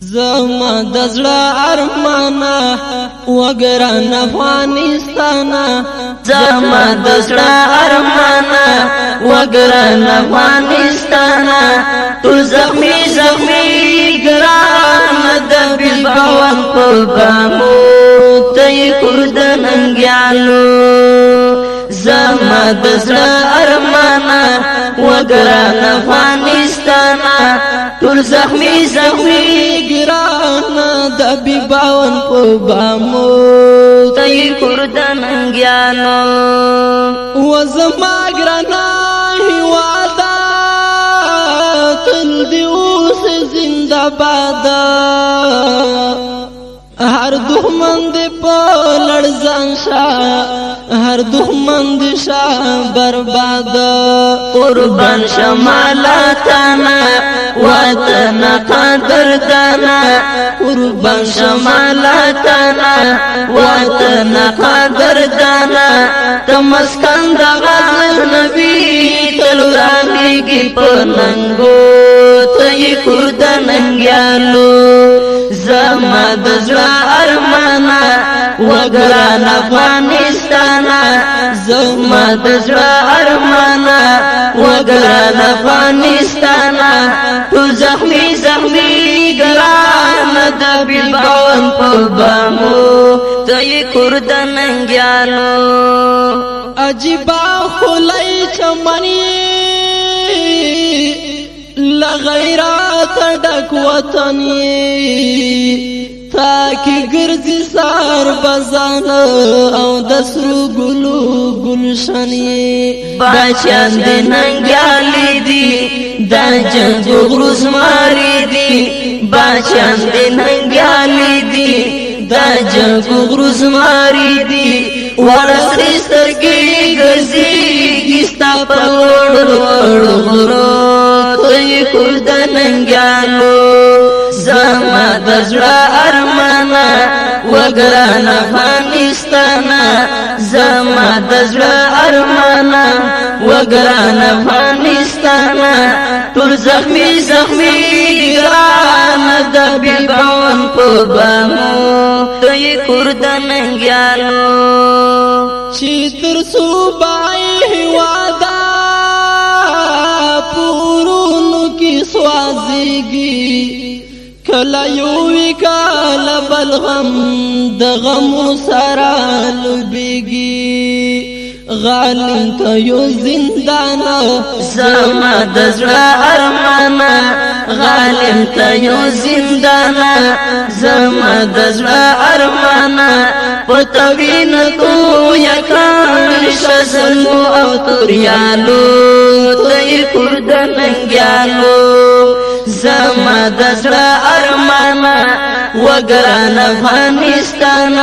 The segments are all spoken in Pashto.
زما دزړه ارمانا وګران افغانستان زما دزړه ارمانا وګران افغانستان ټول زخمی زخمی ګران د بالبوان په بامو ته کورد ننګیالو زما دزړه ارمانا وګران افغانستان ټول زخمی زخمی ګران د بالبوان په بامو ته کورد ننګیالو و زما ګرانا هیوادا تل دی اوس زنده باد هر دښمن دې په لړزان شاه هر دښمن دې شاه برباد قربان شمالاتنا وطن قدردانا قربان شمالاتنا وطن قدردانا تمسکن دغه نبی تلورانګي پننګو ته کورد ننګیالو زما دزړه ارمانا وګران افغانستان زما دزړه ارمانا وګران افغانستان ټول زخمی زخمی ګران د بالبوان په بامو ته کورد ننګیالو عجیبا خلای چمنی لغیرات ډک وطنی تاکي ګرځي سار بزان او د سرو ګلو ګلشنی بچان د ننګیالي دي د جنگ غروز ماري دي بچان د ننګیالي دي د جنگ غروز ماري دي ورسري سترګي ګرځي کیستا په وړو غرو ته کورد ننګیالو زما دزړه ارمانا وګران افغانستان زما دزړه ارمانا وګران افغانستان ټول زخمی زخمی ګران د بالبوان په بامو ته کورد ننګیالو چې تر صوبای هوادا پورونو کی سوازیږي کلا یو کلا بلغم د غم سره لبیږي غالم ته یو زندان زما دزړه ارمانا غالم ته یو زندان زما دزړه ارمانا پتوین کو یکان شزلو او توریالو ته کورد ننګیالو زما دزړه ارمانا وګران افغانستان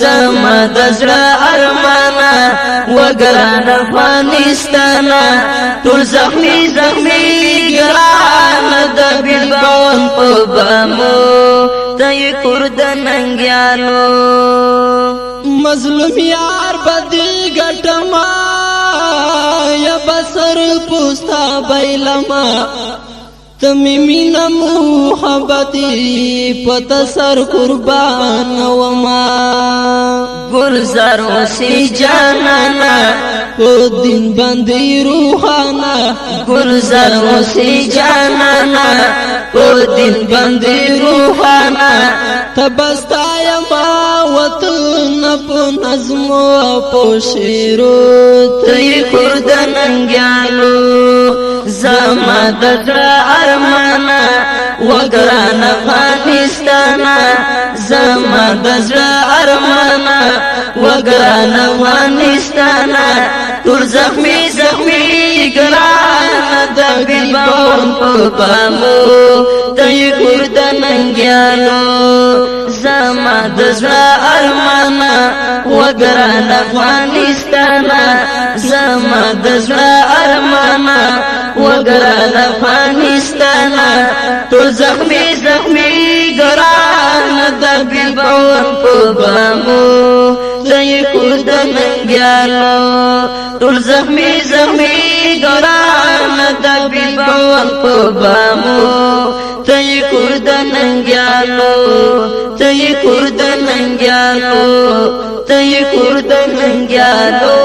زما دزړه ارمانا وګران افغانستان ټول زخمی زخمی ګران د بالبوان په بامو ته کورد ننګیالو مظلوم یار بدی ګټما یا بسر پوستا بیلما تمی مینا محبتی پت سر قربان وما گلزار وسی جانانا کو دین بندی روحانا گلزار وسی جانانا کو دین بندی روحانا تبستا یما وطن پو نظم و پو شیرو تی کورد ننګیالو زما دزړه ارمانا وګران افغانستان زما دزړه ارمانا وګران افغانستان ټول زخمی زخمی ګران د بالبوان په بامو ته کورد ننګیالو زما دزړه ارمانا وګران افغانستان زما دزړه ارمانا وګران افغانستان ټول زخمی زخمی ګران د بالبوان په بامو ته کورد ننګیالو ټول زخمی زخمی ګران د بالبوان په بامو ته کورد ننګیالو ته کورد ننګیالو ته کورد ننګیالو